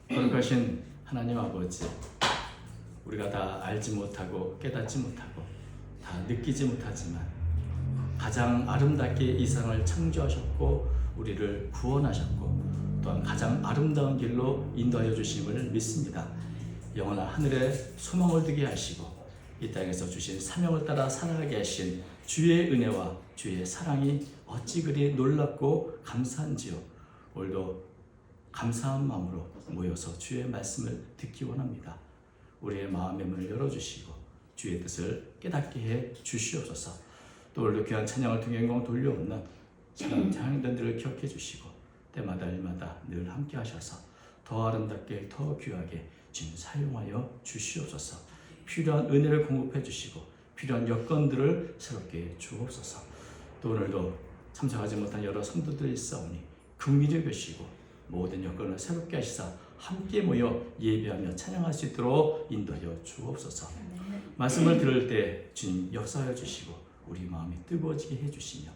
거룩하신 하나님 아버지, 우리가 다 알지 못하고 깨닫지 못하고 다 느끼지 못하지만 가장 아름답게 이 세상을 창조하셨고 우리를 구원하셨고 또한 가장 아름다운 길로 인도하여 주심을 믿습니다. 영원한 하늘에 소망을 두게 하시고 이 땅에서 주신 사명을 따라 살아가게 하신 주의 은혜와 주의 사랑이 어찌 그리 놀랍고 감사한지요. 오늘도 감사한 마음으로 모여서 주의 말씀을 듣기 원합니다. 우리의 마음의 문을 열어주시고 주의 뜻을 깨닫게 해 주시옵소서. 또 오늘도 귀한 찬양을 통해 영광 돌려오는 사랑하는 찬양단들을 기억해 주시고 때마다 일마다 늘 함께 하셔서 더 아름답게 더 귀하게 주님 사용하여 주시옵소서. 필요한 은혜를 공급해 주시고 필요한 여건들을 새롭게 주옵소서. 또 오늘도 참석하지 못한 여러 성도들이 있사오니 긍휼히 여기시고 모든 여건을 새롭게 하시사 함께 모여 예배하며 찬양할 수 있도록 인도하여 주옵소서. 말씀을 들을 때 주님 역사하여 주시고 우리 마음이 뜨거워지게 해주시며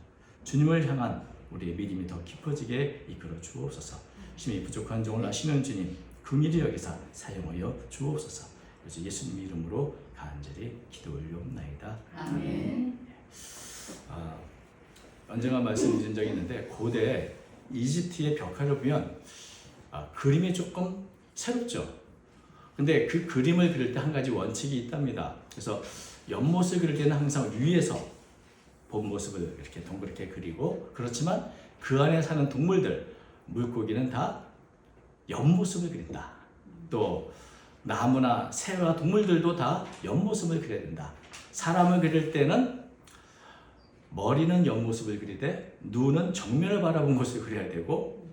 주님을 향한 우리의 믿음이 더 깊어지게 이끌어 주옵소서. 힘이 부족한 종을 아시는 주님 긍휼히 여기사 사용하여 주옵소서. 그래서 예수님 이름으로 간절히 기도 올려옵나이다. 아멘. 언젠가 말씀드린 적이 있는데 고대 이집트의 벽화를 보면 그림이 조금 새롭죠. 근데 그 그림을 그릴 때 한 가지 원칙이 있답니다. 그래서 옆모습을 그릴 때는 항상 위에서 본 모습을 이렇게 동그랗게 그리고, 그렇지만 그 안에 사는 동물들, 물고기는 다 옆모습을 그린다. 또 나무나 새와 동물들도 다 옆모습을 그려야 된다. 사람을 그릴 때는 머리는 옆모습을 그리되 눈은 정면을 바라본 모습을 그려야 되고,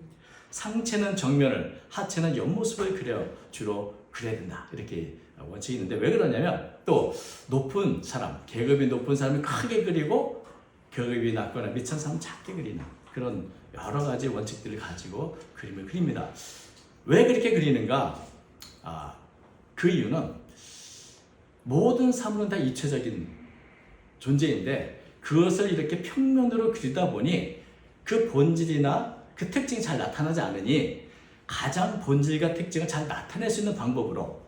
상체는 정면을, 하체는 옆모습을 주로 그려야 된다. 이렇게 원칙이 있는데, 왜 그러냐면 또 높은 사람, 계급이 높은 사람이 크게 그리고 계급이 낮거나 밑한 사람은 작게 그리는 그런 여러 가지 원칙들을 가지고 그림을 그립니다. 왜 그렇게 그리는가? 그 이유는 모든 사물은 다 입체적인 존재인데 그것을 이렇게 평면으로 그리다 보니 그 본질이나 그 특징이 잘 나타나지 않으니 가장 본질과 특징을 잘 나타낼 수 있는 방법으로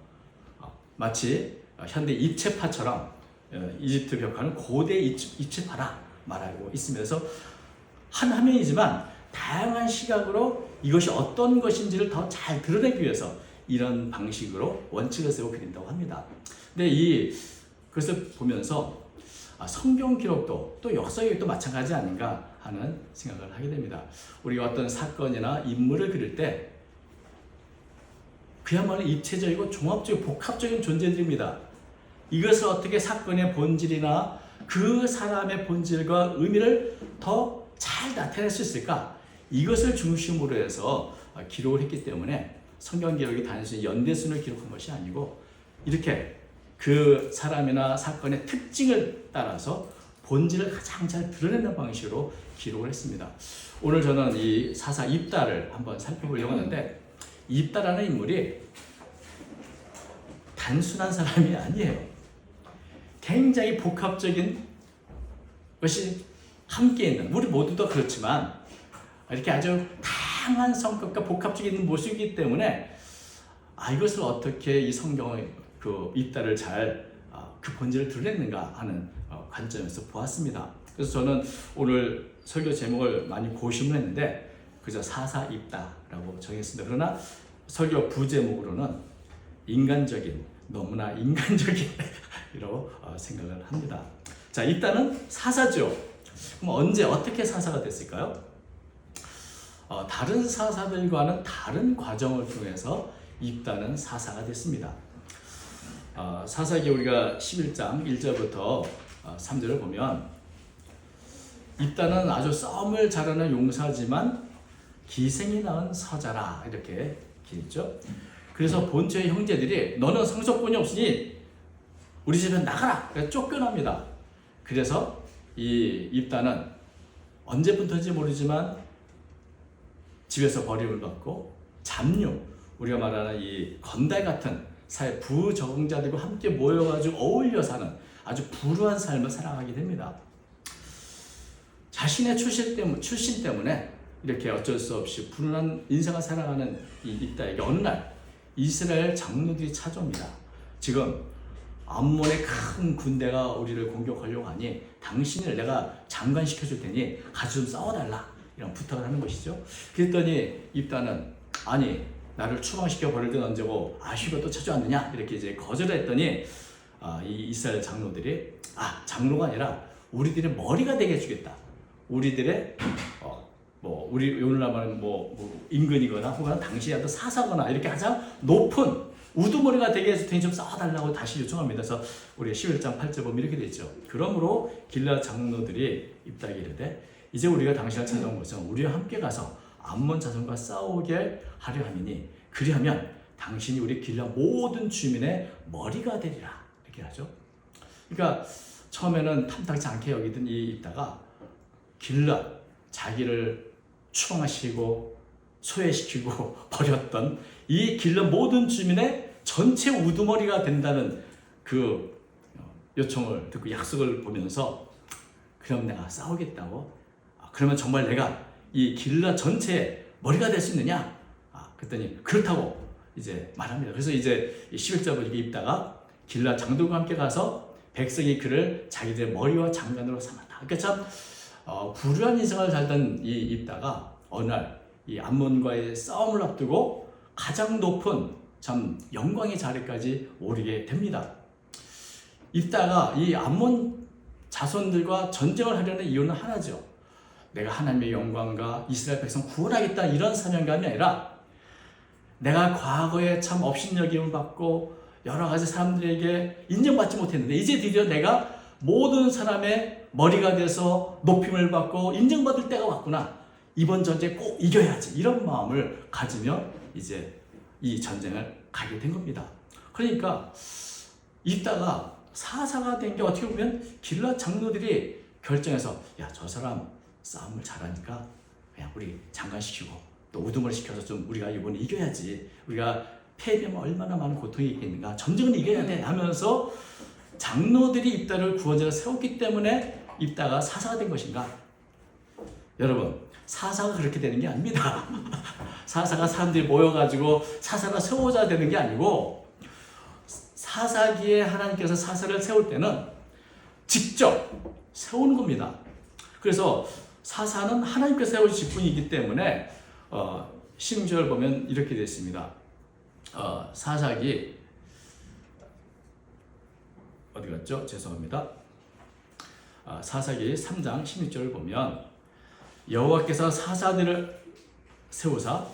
마치 현대 입체파처럼 이집트 벽화는 고대 입체파라 말하고 있으면서 한 화면이지만 다양한 시각으로 이것이 어떤 것인지를 더 잘 드러내기 위해서 이런 방식으로 원칙을 세우고 그린다고 합니다. 근데 그것을 보면서 성경 기록도 또 역사 기록도 마찬가지 아닌가 하는 생각을 하게 됩니다. 우리가 어떤 사건이나 인물을 그릴 때 그야말로 입체적이고 종합적이고 복합적인 존재들입니다. 이것을 어떻게 사건의 본질이나 그 사람의 본질과 의미를 더 잘 나타낼 수 있을까? 이것을 중심으로 해서 기록을 했기 때문에 성경 기록이 단순히 연대순을 기록한 것이 아니고 이렇게 그 사람이나 사건의 특징을 따라서 본질을 가장 잘 드러내는 방식으로 기록을 했습니다. 오늘 저는 이 사사 입다를 한번 살펴보려고 하는데, 입다라는 인물이 단순한 사람이 아니에요. 굉장히 복합적인 것이 함께 있는, 우리 모두도 그렇지만 이렇게 아주 다양한 성격과 복합적인 모습이기 때문에 이것을 어떻게 이 성경의 그 입다를 잘 그 본질을 드러냈는가 하는 관점에서 보았습니다. 그래서 저는 오늘 설교 제목을 많이 고심을 했는데 그저 사사 입다라고 정했습니다. 그러나 설교 부제목으로는 인간적인, 너무나 인간적인 이라고 생각을 합니다. 자, 입다는 사사죠. 그럼 언제 어떻게 사사가 됐을까요? 다른 사사들과는 다른 과정을 통해서 입다는 사사가 됐습니다. 사사기 우리가 11장 1절부터 3절을 보면 입다는 아주 싸움을 잘하는 용사지만 기생이 낳은 서자라 이렇게 기했죠. 그래서 본처의 형제들이 너는 상속권이 없으니 우리 집에 나가라! 그래서 쫓겨납니다. 그래서 이 입다는 언제부터인지 모르지만 집에서 버림을 받고 잡류, 우리가 말하는 이 건달 같은 사회 부적응자들과 함께 모여가지고 어울려 사는 아주 불우한 삶을 살아가게 됩니다. 자신의 출신 때문에 이렇게 어쩔 수 없이 불운한 인생을 살아가는 이 입다에게 어느 날 이스라엘 장로들이 찾아옵니다. 지금 암몬의 큰 군대가 우리를 공격하려고 하니 당신을 내가 장관시켜줄 테니 같이 좀 싸워달라, 이런 부탁을 하는 것이죠. 그랬더니 입다는 아니 나를 추방시켜 버릴 땐 언제고 아쉬워 또 찾아왔느냐, 이렇게 이제 거절을 했더니 이 이스라엘 장로들이 장로가 아니라 우리들의 머리가 되게 해주겠다. 우리들의 우리 오늘날 말하는 임금이거나 혹은 당시에 사사거나 이렇게 가장 높은 우두머리가 되게 해서 좀 싸워달라고 다시 요청합니다. 그래서 우리 11장 8절 보면 이렇게 되어 있죠. 그러므로 길르앗 장로들이 입다에게 이르되 이제 우리가 당신을 찾아온 것은 우리와 함께 가서 암몬 자손과 싸우게 하려 함이니 그리하면 당신이 우리 길르앗 모든 주민의 머리가 되리라, 이렇게 하죠. 그러니까 처음에는 탐탁지 않게 여기던 이 입다가 길르앗 자기를 추방하시고 소외시키고 버렸던 이 길르앗 모든 주민의 전체 우두머리가 된다는 그 요청을 듣고 약속을 보면서 그럼 내가 싸우겠다고, 그러면 정말 내가 이 길르앗 전체의 머리가 될 수 있느냐? 그랬더니 그렇다고 이제 말합니다. 그래서 이제 11절 보니까 입다가 길르앗 장로들과 함께 가서 백성이 그를 자기들의 머리와 장관으로 삼았다. 그러니까 참 불우한 인생을 살던 이 입다가 어느 날 이 암몬과의 싸움을 앞두고 가장 높은 참 영광의 자리까지 오르게 됩니다. 입다가 이 암몬 자손들과 전쟁을 하려는 이유는 하나죠. 내가 하나님의 영광과 이스라엘 백성 구원하겠다, 이런 사명감이 아니라 내가 과거에 참 업신여김을 받고 여러 가지 사람들에게 인정받지 못했는데 이제 드디어 내가 모든 사람의 머리가 돼서 높임을 받고 인정받을 때가 왔구나. 이번 전쟁 꼭 이겨야지, 이런 마음을 가지며 이제 이 전쟁을 가게 된 겁니다. 그러니까 이따가 사사가 된 게 어떻게 보면 길르앗 장로들이 결정해서 저 사람 싸움을 잘하니까 그냥 우리 장관시키고 또 우두머리 시켜서 좀 우리가 이번에 이겨야지, 우리가 패배면 얼마나 많은 고통이 있겠는가, 전쟁은 이겨야 돼 하면서 장로들이 입다를 구원자로 세웠기 때문에 입다가 사사가 된 것인가? 여러분, 사사가 그렇게 되는 게 아닙니다. 사사가 사람들이 모여가지고 사사가 세워져야 되는 게 아니고, 사사기에 하나님께서 사사를 세울 때는 직접 세우는 겁니다. 그래서 사사는 하나님께서 세우신 직분이기 때문에 16절 보면 이렇게 되어 있습니다. 사사기 어디 갔죠? 죄송합니다. 사사기 3장 16절을 보면 여호와께서 사사들을 세우사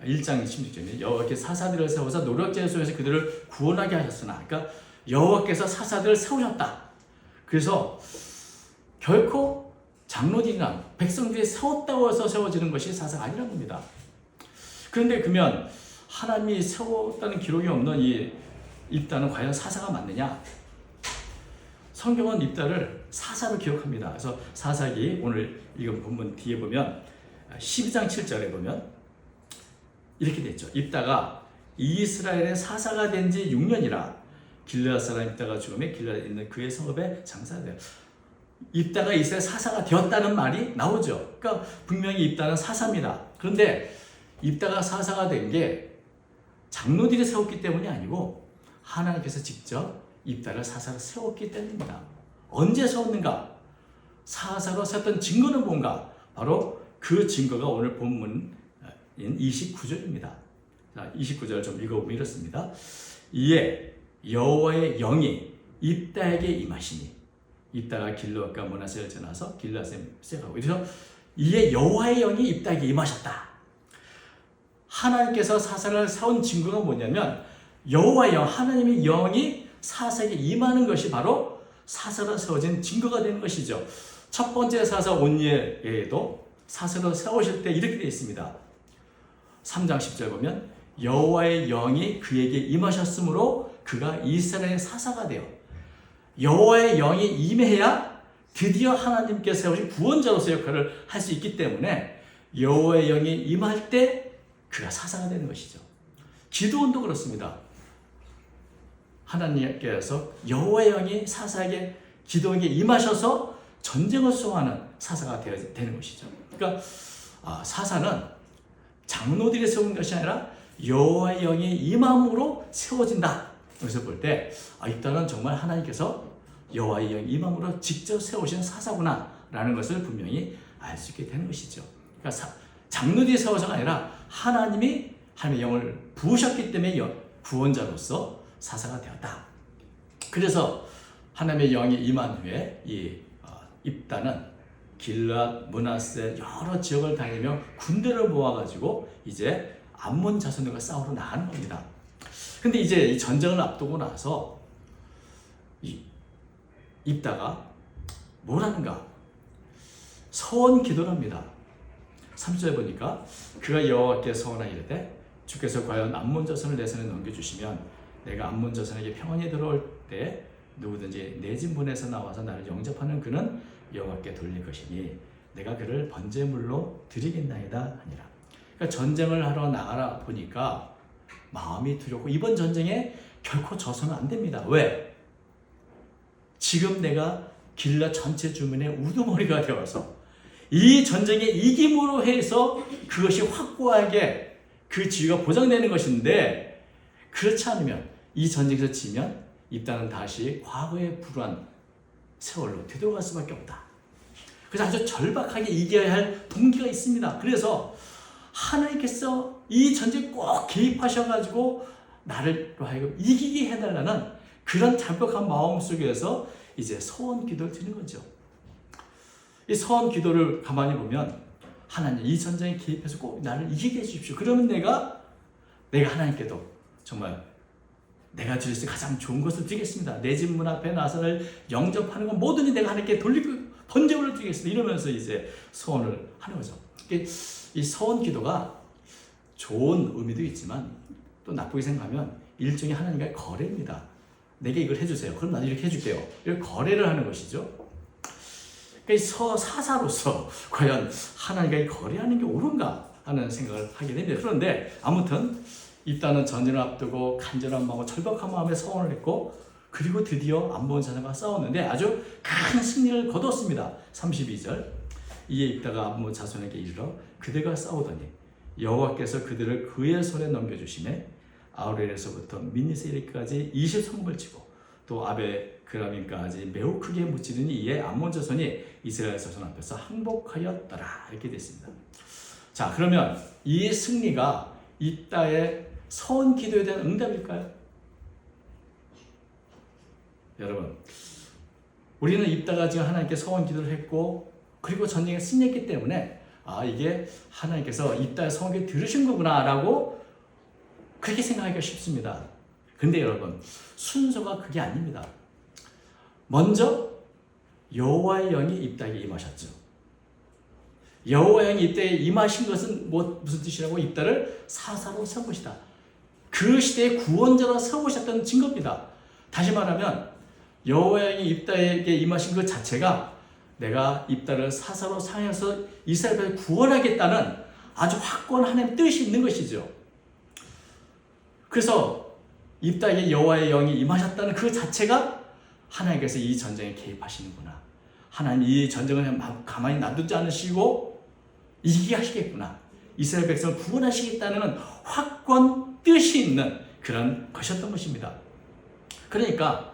1장 16절에 여호와께서 사사들을 세우사 노력자의 손에서 그들을 구원하게 하셨으나, 그러니까 여호와께서 사사들을 세우셨다. 그래서 결코 장로들이나 백성들이 세웠다고 해서 세워지는 것이 사사가 아니라는 겁니다. 그런데 그러면 하나님이 세웠다는 기록이 없는 이 입다는 과연 사사가 맞느냐? 성경은 입다를 사사로 기록합니다. 그래서 사사기 오늘 읽은 본문 뒤에 보면 12장 7절에 보면 이렇게 됐죠. 입다가 이스라엘의 사사가 된 지 6년이라 길르앗 사람 입다가 죽음에 길르앗에 있는 그의 성읍에 장사돼요. 입다가 이스라엘 사사가 되었다는 말이 나오죠. 그러니까 분명히 입다는 사사입니다. 그런데 입다가 사사가 된 게 장로들이 세웠기 때문이 아니고 하나님께서 직접 입다를 사사로 세웠기 때문입니다. 언제 세웠는가? 사사로 세웠던 증거는 뭔가? 바로 그 증거가 오늘 본문인 29절입니다. 자, 29절 좀 읽어보면 이렇습니다. 이에 여호와의 영이 입다에게 임하시니, 입다가 길르앗과 므낫세를 지나서 길르앗에 시작하고, 그래서 이에 여호와의 영이 입다에게 임하셨다. 하나님께서 사사를 세운 증거가 뭐냐면 여호와의 영, 하나님의 영이 사사에게 임하는 것이 바로 사사로 세워진 증거가 되는 것이죠. 첫 번째 사사 온니엘에도 사사로 세우실 때 이렇게 되어 있습니다. 3장 10절 보면 여호와의 영이 그에게 임하셨으므로 그가 이스라엘의 사사가 되어, 여호와의 영이 임해야 드디어 하나님께 세우신 구원자로서 역할을 할 수 있기 때문에 여호와의 영이 임할 때 그가 사사가 되는 것이죠. 기도원도 그렇습니다. 하나님께서 여호와의 영이 사사에게 기도에게 임하셔서 전쟁을 수행하는 사사가 되는 것이죠. 그러니까 사사는 장로들이 세운 것이 아니라 여호와의 영이 임함으로 세워진다. 여기서 볼 때 입다는 정말 하나님께서 여호와의 영이 임함으로 직접 세우신 사사구나 라는 것을 분명히 알 수 있게 되는 것이죠. 그러니까 장로들이 세워서가 아니라 하나님이 하나님의 영을 부으셨기 때문에 구원자로서 사사가 되었다. 그래서 하나님의 영이 임한 후에 이 입다는 길앗, 므낫세 여러 지역을 다니며 군대를 모아가지고 이제 암몬 자손들과 싸우러 나가는 겁니다. 근데 이제 이 전쟁을 앞두고 나서 입다가 뭘 하는가? 서원 기도를 합니다. 3절에 보니까 그가 여호와께 서원하여 이르되 주께서 과연 암몬 자손을 내 손에 넘겨주시면 내가 암몬 자손에게 평안히 들어올 때 누구든지 내 집 문에서 나와서 나를 영접하는 그는 여호와께 돌릴 것이니 내가 그를 번제물로 드리겠나이다 하니라. 그러니까 전쟁을 하러 나가라 보니까 마음이 두렵고 이번 전쟁에 결코 져서는 안 됩니다. 왜? 지금 내가 길앗 전체 주민의 우두머리가 되어서 이 전쟁에 이김으로 해서 그것이 확고하게 그 지위가 보장되는 것인데 그렇지 않으면 이 전쟁에서 지면 입다는 다시 과거의 불우한 세월로 되돌아갈 수밖에 없다. 그래서 아주 절박하게 이겨야 할 동기가 있습니다. 그래서 하나님께서 이 전쟁에 꼭 개입하셔가지고 나를 하여금 이기게 해달라는 그런 절박한 마음 속에서 이제 서원 기도를 드리는 거죠. 이 서원 기도를 가만히 보면 하나님 이 전쟁에 개입해서 꼭 나를 이기게 해주십시오. 그러면 내가 하나님께도 정말 내가 드릴 수 있는 가장 좋은 것을 드리겠습니다. 내 집 문 앞에 나서를 영접하는 건 뭐든지 내가 하나님께 돌리고 번제물을 드리겠습니다. 이러면서 이제 서원을 하는 거죠. 이 서원 기도가 좋은 의미도 있지만 또 나쁘게 생각하면 일종의 하나님과의 거래입니다. 내게 이걸 해주세요. 그럼 나도 이렇게 해줄게요. 이렇게 거래를 하는 것이죠. 그러니까 사사로서 과연 하나님과의 거래하는 게 옳은가 하는 생각을 하게 됩니다. 그런데 아무튼 입다는 전쟁을 앞두고 간절한 마음과 절박한 마음에 서원을 했고 그리고 드디어 암몬 자손과 싸웠는데 아주 큰 승리를 거뒀습니다. 32절 이에 입다가 암몬 자손에게 이르러 그들과 싸우더니 여호와께서 그들을 그의 손에 넘겨주시매 아우렐에서부터 미니세 이르기까지 20성읍을 치고 또 아베 그라민까지 매우 크게 무찌르니 이에 암몬 자손이 이스라엘 자손 앞에서 항복하였더라. 이렇게 됐습니다. 자, 그러면 이 승리가 입다의 서원 기도에 대한 응답일까요? 여러분, 우리는 입다가 지금 하나님께 서원 기도를 했고 그리고 전쟁에 승리했기 때문에 이게 하나님께서 입다의 서원 기도 들으신 거구나 라고 그렇게 생각하기가 쉽습니다. 근데 여러분, 순서가 그게 아닙니다. 먼저 여호와의 영이 입다에게 임하셨죠. 여호와의 영이 입다에 임하신 것은 무슨 뜻이라고? 입다를 사사로 세운 것이다. 그 시대의 구원자로 세우셨다는 증거입니다. 다시 말하면 여호와의 영이 입다에게 임하신 것 자체가 내가 입다를 사사로 사용해서 이스라엘을 구원하겠다는 아주 확고한 하나님의 뜻이 있는 것이죠. 그래서 입다에게 여호와의 영이 임하셨다는 그 자체가 하나님께서 이 전쟁에 개입하시는구나. 하나님 이 전쟁을 가만히 놔두지 않으시고 이기게 하시겠구나. 이스라엘 백성을 구원하시겠다는 확고한 뜻이 있는 그런 것이었던 것입니다. 그러니까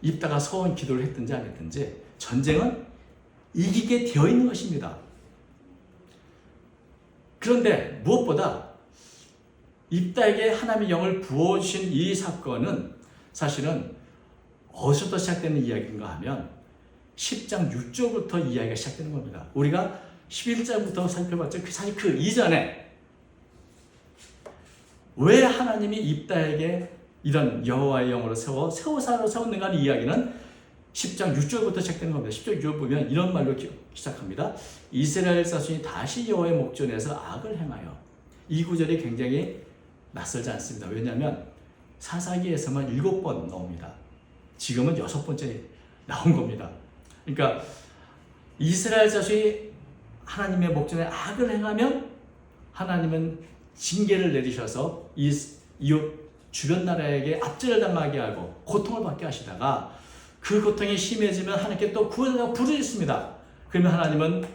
입다가 서원 기도를 했든지 안 했든지 전쟁은 이기게 되어 있는 것입니다. 그런데 무엇보다 입다에게 하나님의 영을 부어주신 이 사건은 사실은 어디서부터 시작되는 이야기인가 하면 10장 6절부터 이야기가 시작되는 겁니다. 우리가 11장부터 살펴봤죠. 사실 그 이전에 왜 하나님이 입다에게 이런 여호와의 영으로 세워사로 세웠는가 하는 이야기는 10장 6절부터 시작되는 겁니다. 10장 6절 보면 이런 말로 시작합니다. 이스라엘 자손이 다시 여호와의 목전에서 악을 행하여. 이 구절이 굉장히 낯설지 않습니다. 왜냐하면 사사기에서만 7번 나옵니다. 지금은 6번째 나온 겁니다. 그러니까 이스라엘 자손이 하나님의 목전에 악을 행하면 하나님은 징계를 내리셔서 이웃 주변 나라에게 압제를 당하게 하고 고통을 받게 하시다가 그 고통이 심해지면 하나님께 또 구원자가 부르짖습니다. 그러면 하나님은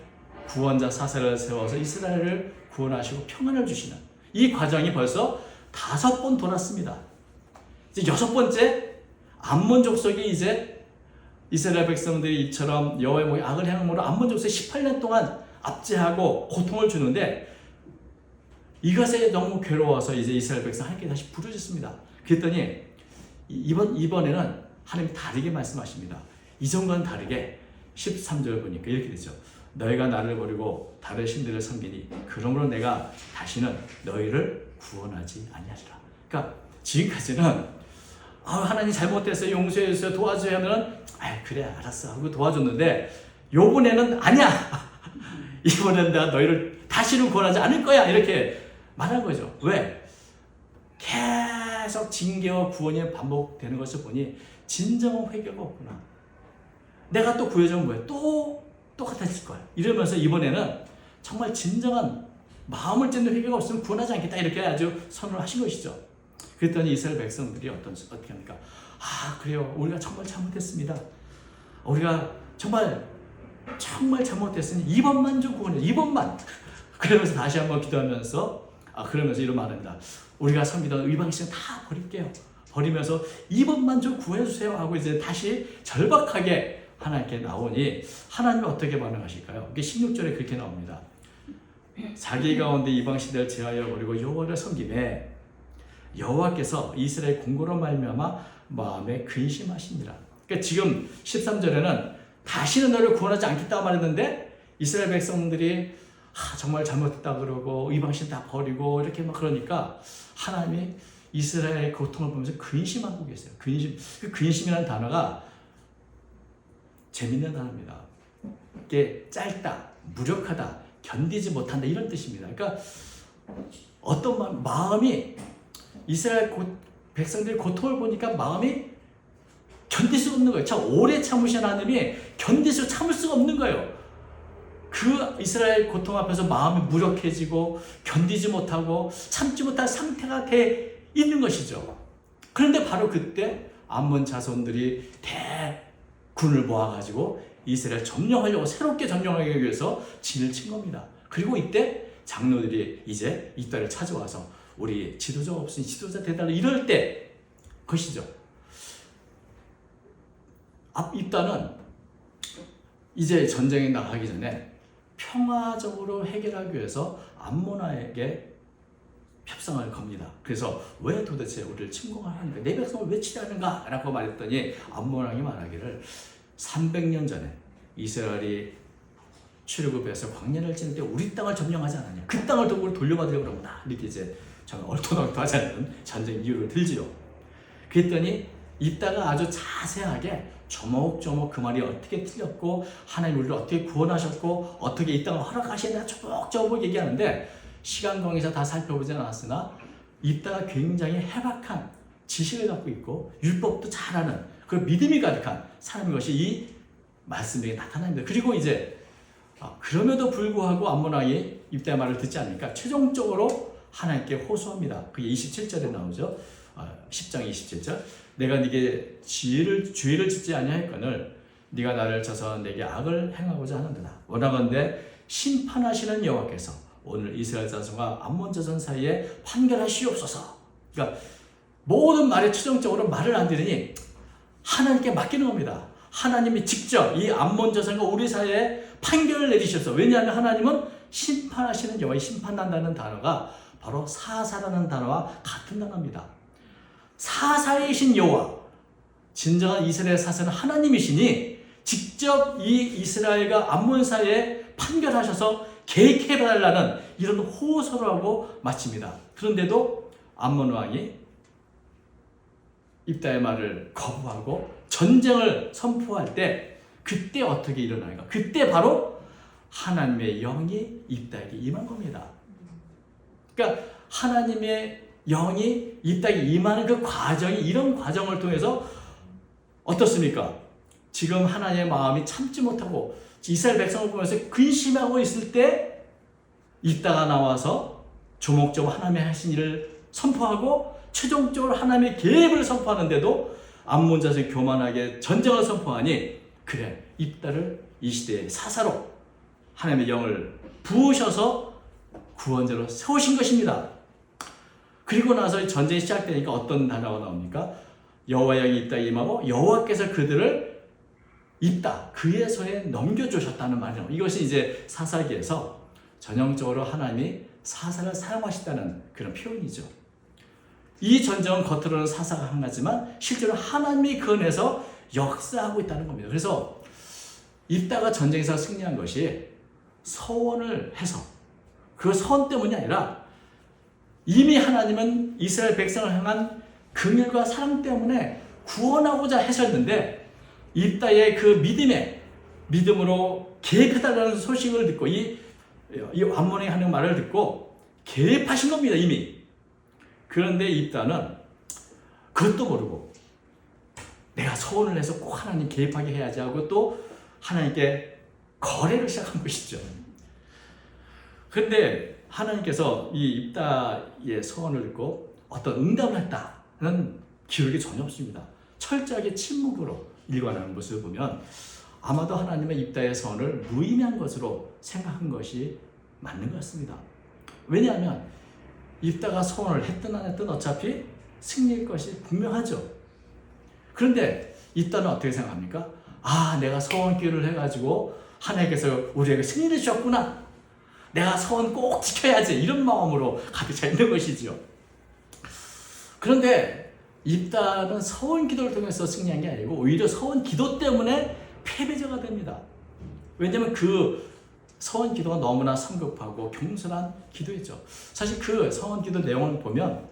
구원자 사사를 세워서 이스라엘을 구원하시고 평안을 주시는 이 과정이 벌써 5번 돌았습니다. 이제 6번째 암몬 족속이 이제 이스라엘 백성들이 이처럼 여호와의 목에 악을 행함으로 암몬 족속이 18년 동안 압제하고 고통을 주는데 이것에 너무 괴로워서 이제 이스라엘 백성 하나님께 다시 부르짖습니다. 그랬더니 이번에는 하나님이 다르게 말씀하십니다. 이전과는 다르게 13절 보니까 이렇게 되죠. 너희가 나를 버리고 다른 신들을 섬기니 그러므로 내가 다시는 너희를 구원하지 아니하리라. 그러니까 지금까지는 하나님 잘못됐어요, 용서해 주세요, 도와주세요 하면은 그래 알았어 하고 도와줬는데 요번에는 아니야. 이번엔 내가 너희를 다시는 구원하지 않을 거야 이렇게 말한 거죠. 왜? 계속 징계와 구원이 반복되는 것을 보니 진정한 회개가 없구나. 내가 또 구해주면 뭐야? 또 똑같아질 거야. 이러면서 이번에는 정말 진정한 마음을 찢는 회개가 없으면 구원하지 않겠다 이렇게 아주 선언을 하신 것이죠. 그랬더니 이스라엘 백성들이 어떻게 합니까? 그래요. 우리가 정말 잘못했습니다. 우리가 정말 잘못했으니 이번만 좀 구원해. 이번만. 그러면서 다시 한번 기도하면서 그러면서 이런 말합니다. 우리가 섬기던 이방신 다 버릴게요. 버리면서 이번만 좀 구해주세요 하고 이제 다시 절박하게 하나님께 나오니 하나님이 어떻게 반응하실까요? 이게 16절에 그렇게 나옵니다. 자기 가운데 이방신들을 제하여 버리고 여호와를 섬기매 여호와께서 이스라엘 공고로 말미암아 마음에 근심하시니라. 그러니까 지금 13절에는 다시는 너를 구원하지 않겠다고 말했는데 이스라엘 백성들이 정말 잘못했다 그러고 이방신 다 버리고 이렇게 막 그러니까 하나님이 이스라엘의 고통을 보면서 근심하고 계세요. 그 근심이라는 단어가 재밌는 단어입니다. 이게 짧다, 무력하다, 견디지 못한다 이런 뜻입니다. 그러니까 어떤 마음이 이스라엘 백성들의 고통을 보니까 마음이 견딜 수가 없는 거예요. 참 오래 참으신 하나님이 참을 수가 없는 거예요. 그 이스라엘 고통 앞에서 마음이 무력해지고 견디지 못하고 참지 못할 상태가 돼 있는 것이죠. 그런데 바로 그때 암몬 자손들이 대군을 모아가지고 이스라엘 점령하려고 새롭게 점령하기 위해서 진을 친 겁니다. 그리고 이때 장로들이 이제 입다를 찾아와서 우리 지도자 없으니 지도자 대달라 이럴 때 것이죠. 입다는 이제 전쟁에 나가기 전에 평화적으로 해결하기 위해서 암몬에게 협상을 겁니다. 그래서 왜 도대체 우리를 침공하는가? 내 백성을 왜 치려하는가? 라고 말했더니 암몬 왕이 말하기를 300년 전에 이스라엘이 출애굽해서 광야를 지날 때 우리 땅을 점령하지 않았냐? 그 땅을 우리 돌려받으려고 그런다. 이렇게 이제 정말 얼토당토하지 않는 전쟁 이유를 들지요. 그랬더니 이따가 아주 자세하게 조목조목 그 말이 어떻게 틀렸고 하나님 우리를 어떻게 구원하셨고 어떻게 이 땅을 허락하시나 조목조목 얘기하는데 시간강에서 다 살펴보지 않았으나 이따가 굉장히 해박한 지식을 갖고 있고 율법도 잘하는 그 믿음이 가득한 사람인 것이 이 말씀에 나타납니다. 그리고 이제 그럼에도 불구하고 암몬 왕이 입다의 말을 듣지 않으니까 최종적으로 하나님께 호소합니다. 그게 27절에 나오죠. 10장 27절. 내가 네게 죄를 짓지 아니하였거늘 네가 나를 쳐서 내게 악을 행하고자 하는도다. 원하건대 심판하시는 여호와께서 오늘 이스라엘 자손과 암몬 자손 사이에 판결하시옵소서. 그러니까 모든 말에 최종적으로 말을 안 들으니 하나님께 맡기는 겁니다. 하나님이 직접 이 암몬 자손과 우리 사이에 판결을 내리셨어. 왜냐하면 하나님은 심판하시는 여호와, 심판한다는 단어가 바로 사사라는 단어와 같은 단어입니다. 사사이신 여호와, 진정한 이스라엘 사사는 하나님이시니 직접 이 이스라엘과 암몬 사이에 판결하셔서 계획해달라는 이런 호소를 하고 마칩니다. 그런데도 암몬 왕이 입다의 말을 거부하고 전쟁을 선포할 때 그때 어떻게 일어나는가? 그때 바로 하나님의 영이 입다에게 임한 겁니다. 그러니까 하나님의 영이 입다에게 임하는 그 과정이 이런 과정을 통해서 어떻습니까? 지금 하나님의 마음이 참지 못하고 이스라엘 백성을 보면서 근심하고 있을 때 입다가 나와서 조목조목 하나님의 하신 일을 선포하고 최종적으로 하나님의 계획을 선포하는데도 암몬 자손이 교만하게 전쟁을 선포하니 그래 입다를 이 시대의 사사로 하나님의 영을 부으셔서 구원자로 세우신 것입니다. 그리고 나서 전쟁이 시작되니까 어떤 단어가 나옵니까? 여호와의 영이 입다에 임하고 여호와께서 그들을 입다 그의 손에 넘겨주셨다는 말이에요. 이것이 이제 사사기에서 전형적으로 하나님이 사사를 사용하셨다는 그런 표현이죠. 이 전쟁은 겉으로는 사사가 하나지만 실제로 하나님이 그 안에서 역사하고 있다는 겁니다. 그래서 입다가 전쟁에서 승리한 것이 서원을 해서 그 서원 때문이 아니라 이미 하나님은 이스라엘 백성을 향한 긍휼과 사랑 때문에 구원하고자 하셨는데 입다의 그 믿음으로 개입해달라는 소식을 듣고 이 암몬이 하는 말을 듣고 개입하신 겁니다. 이미. 그런데 입다는 그것도 모르고 내가 서원을 해서 꼭 하나님 개입하게 해야지 하고 또 하나님께 거래를 시작한 것이죠. 그런데 하나님께서 이 입다의 서원을 듣고 어떤 응답을 했다는 기록이 전혀 없습니다. 철저하게 침묵으로 일관하는 모습을 보면 아마도 하나님의 입다의 서원을 무의미한 것으로 생각한 것이 맞는 것 같습니다. 왜냐하면 입다가 서원을 했든 안 했든 어차피 승리일 것이 분명하죠. 그런데 입다는 어떻게 생각합니까? 아, 내가 서원 기회를 해가지고 하나님께서 우리에게 승리를 주셨구나. 내가 서원 꼭 지켜야지. 이런 마음으로 가득 차 있는 것이죠. 그런데 입다는 서원 기도를 통해서 승리한 게 아니고 오히려 서원 기도 때문에 패배자가 됩니다. 왜냐하면 그 서원 기도가 너무나 성급하고 겸손한 기도였죠. 사실 그 서원 기도 내용을 보면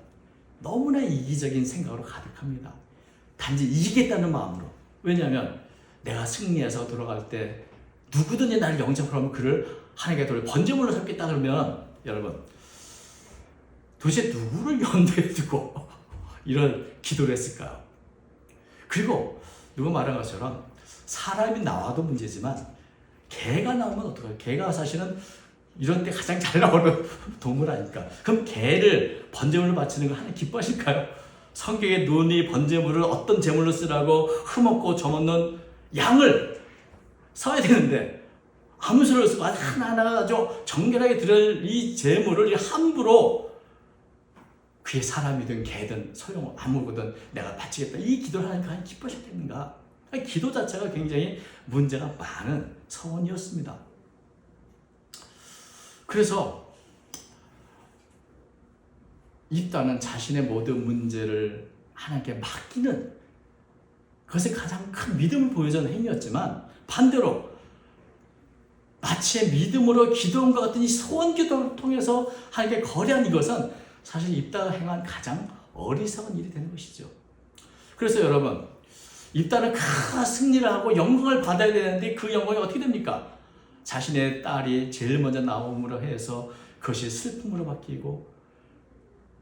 너무나 이기적인 생각으로 가득합니다. 단지 이기겠다는 마음으로. 왜냐하면 내가 승리해서 돌아갈 때 누구든지 나를 영접하면 그를 하나님께 돌려 번제물로 삼겠다 그러면 여러분 도대체 누구를 염두에 두고 이런 기도를 했을까요? 그리고 누가 말한 것처럼 사람이 나와도 문제지만 개가 나오면 어떡해요? 개가 사실은 이런 때 가장 잘 나오는 동물 아닙니까? 그럼 개를 번제물로 바치는 걸 하나님 기뻐하실까요? 성경에 눈이 번제물을 어떤 제물로 쓰라고 흠없고 점없는 양을 써야 되는데 아무 소리를 쓰고 하나하나 아주 정결하게 드릴 이 제물을 함부로 그게 사람이든 개든 소용 아무거든 내가 바치겠다 이 기도를 하나님 기뻐하셨겠는가? 기도 자체가 굉장히 문제가 많은 서원이었습니다. 그래서 입다는 자신의 모든 문제를 하나님께 맡기는 그것이 가장 큰 믿음을 보여주는 행위였지만 반대로 마치 믿음으로 기도한 것 같은 이 소원 기도를 통해서 하나님께 거래한 이것은 사실 입다가 행한 가장 어리석은 일이 되는 것이죠. 그래서 여러분 입다는 큰 승리를 하고 영광을 받아야 되는데 그 영광이 어떻게 됩니까? 자신의 딸이 제일 먼저 나옴으로 해서 그것이 슬픔으로 바뀌고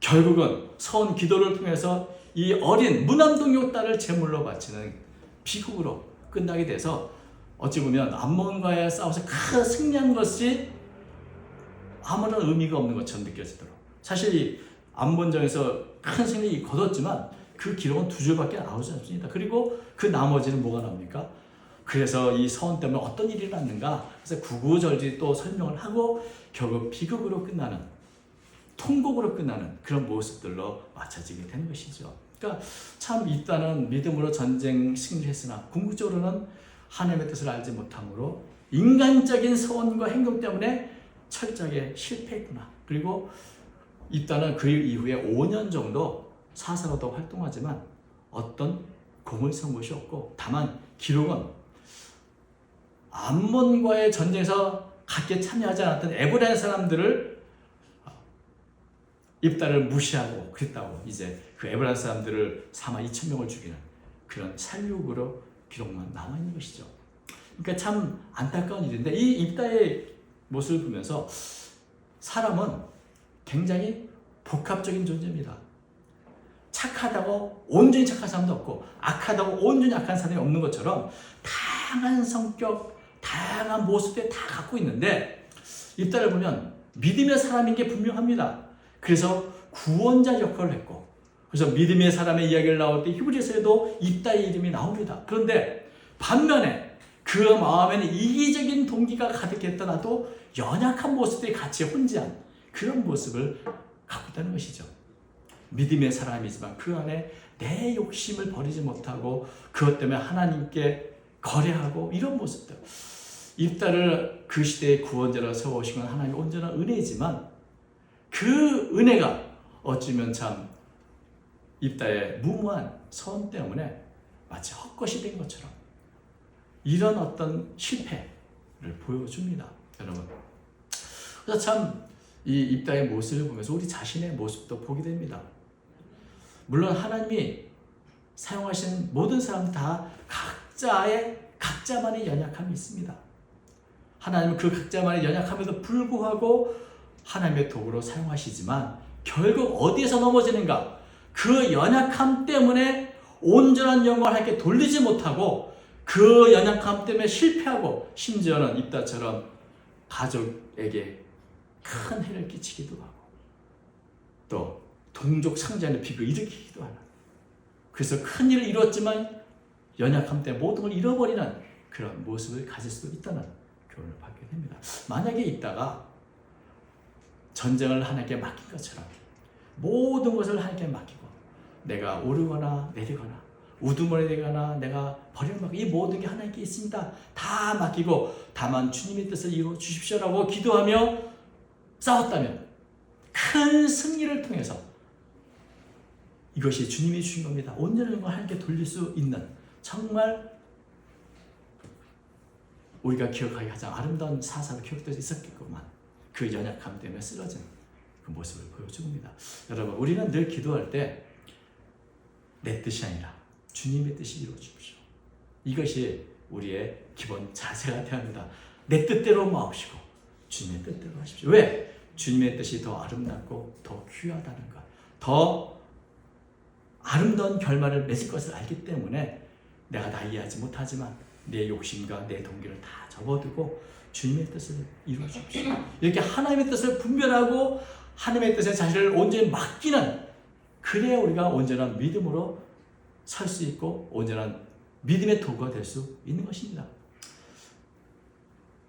결국은 서원 기도를 통해서 이 어린 무남동요 딸을 제물로 바치는 비극으로 끝나게 돼서 어찌 보면 암몬과의 싸워서 큰 승리한 것이 아무런 의미가 없는 것처럼 느껴지도록 사실 이 암몬전에서 큰 승리 거뒀지만 그 기록은 2줄밖에 나오지 않습니다. 그리고 그 나머지는 뭐가 나옵니까? 그래서 이 서원 때문에 어떤 일이 일어났는가 그래서 구구절절 또 설명을 하고 결국 비극으로 끝나는 통곡으로 끝나는 그런 모습들로 맞춰지게 되는 것이죠. 그러니까 참 입다는 믿음으로 전쟁 승리했으나 궁극적으로는 하나님의 뜻을 알지 못함으로 인간적인 서원과 행동 때문에 철저하게 실패했구나. 그리고 입다는 그 이후에 5년 정도 사사로도 활동하지만 어떤 공을 세운 것이 없고 다만 기록은 암몬과의 전쟁에서 같이 참여하지 않았던 에브라임 사람들을 입다를 무시하고 그랬다고 이제 그 에브라임 사람들을 42,000명을 죽이는 그런 살육으로 기록만 나와 있는 것이죠. 그러니까 참 안타까운 일인데 이 입다의 모습을 보면서 사람은 굉장히 복합적인 존재입니다. 착하다고 온전히 착한 사람도 없고 악하다고 온전히 악한 사람이 없는 것처럼 다양한 성격, 다양한 모습에 다 갖고 있는데 입다를 보면 믿음의 사람인 게 분명합니다. 그래서 구원자 역할을 했고 그래서 믿음의 사람의 이야기를 나올 때 히브리서에도 입다의 이름이 나옵니다. 그런데 반면에 그 마음에는 이기적인 동기가 가득했더라도 연약한 모습들이 같이 혼재한 그런 모습을 갖고 있다는 것이죠. 믿음의 사람이지만 그 안에 내 욕심을 버리지 못하고 그것 때문에 하나님께 거래하고 이런 모습들. 입다를 그 시대의 구원자로 세우신 건 하나님의 온전한 은혜이지만 그 은혜가 어쩌면 참 입다의 무모한 선 때문에 마치 헛것이 된 것처럼 이런 어떤 실패를 보여줍니다. 여러분. 그래서 참 이 입다의 모습을 보면서 우리 자신의 모습도 보게 됩니다. 물론 하나님이 사용하신 모든 사람들 다 각자만의 연약함이 있습니다. 하나님은 그 각자만의 연약함에도 불구하고 하나님의 도구로 사용하시지만 결국 어디에서 넘어지는가? 그 연약함 때문에 온전한 영광을 하나님께 돌리지 못하고 그 연약함 때문에 실패하고 심지어는 입다처럼 가족에게 큰 해를 끼치기도 하고 또 동족 상잔의 비극을 일으키기도 하는 그래서 큰 일을 이뤘지만 연약함 때문에 모든 걸 잃어버리는 그런 모습을 가질 수도 있다는 교훈을 받게 됩니다. 만약에 있다가 전쟁을 하나님께 맡긴 것처럼 모든 것을 하나님께 맡기고 내가 오르거나 내리거나 우두머리 되거나 내가 버림받고 이 모든 게 하나님께 있습니다. 다 맡기고 다만 주님의 뜻을 이루어 주십시오라고 기도하며 싸웠다면 큰 승리를 통해서 이것이 주님이 주신 겁니다. 온전한 영광을 하나님께 돌릴 수 있는 정말 우리가 기억하기 가장 아름다운 사사로 기억되어 있었겠구만. 그 연약함 때문에 쓰러진 그 모습을 보여줍니다. 여러분 우리는 늘 기도할 때 내 뜻이 아니라 주님의 뜻이 이루어 주십시오. 이것이 우리의 기본 자세가 되어야 합니다. 내 뜻대로 마옵시고 주님의 뜻대로 하십시오. 왜? 주님의 뜻이 더 아름답고 더 귀하다는 것, 더 아름다운 결말을 맺을 것을 알기 때문에 내가 다 이해하지 못하지만 내 욕심과 내 동기를 다 접어두고 주님의 뜻을 이루어 주십시오. 이렇게 하나님의 뜻을 분별하고 하나님의 뜻에 자신을 온전히 맡기는 그래야 우리가 온전한 믿음으로 설 수 있고 온전한 믿음의 도구가 될 수 있는 것입니다.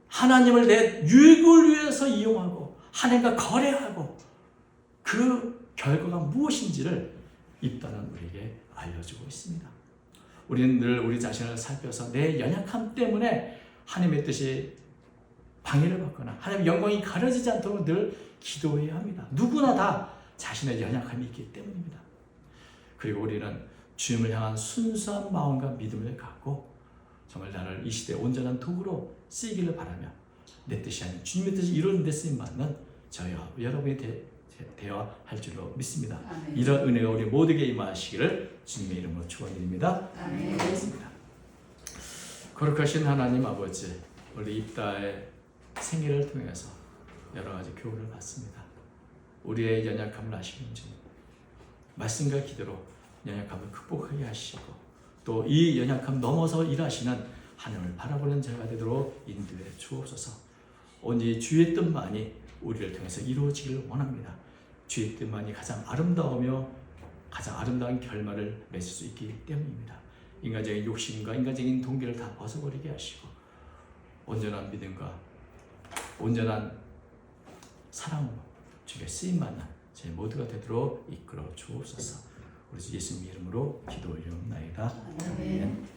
하나님을 내 유익을 위해서 이용하고 하나님과 거래하고 그 결과가 무엇인지를 입다는 우리에게 알려주고 있습니다. 우리는 늘 우리 자신을 살펴서 내 연약함 때문에 하나님의 뜻이 방해를 받거나 하나님의 영광이 가려지지 않도록 늘 기도해야 합니다. 누구나 다 자신의 연약함이 있기 때문입니다. 그리고 우리는 주님을 향한 순수한 마음과 믿음을 갖고 정말 나를 이 시대의 온전한 도구로 쓰이기를 바라며 내 뜻이 아닌 주님의 뜻이 이루어진 데 쓰임받는 저희와 여러분이 되어야 할 줄로 믿습니다. 아멘. 이런 은혜가 우리 모두에게 임하시기를 주님의 이름으로 축원드립니다. 아멘. 거룩하신 하나님 아버지, 우리 입다의 생애를 통해서 여러 가지 교훈을 받습니다. 우리의 연약함을 아시는 주님, 말씀과 기도로 연약함을 극복하게 하시고 또 이 연약함 넘어서 일하시는 하나님을 바라보는 자가 되도록 인도해 주옵소서. 오직 주의 뜻만이 우리를 통해서 이루어지기를 원합니다. 주의 뜻만이 가장 아름다우며 가장 아름다운 결말을 맺을 수 있기 때문입니다. 인간적인 욕심과 인간적인 동기를 다 벗어버리게 하시고 온전한 믿음과 온전한 사랑으로 주께 쓰임받는 저희 모두가 되도록 이끌어 주옵소서. 우리 주 예수님 이름으로 기도 올려옵나이다. 아멘.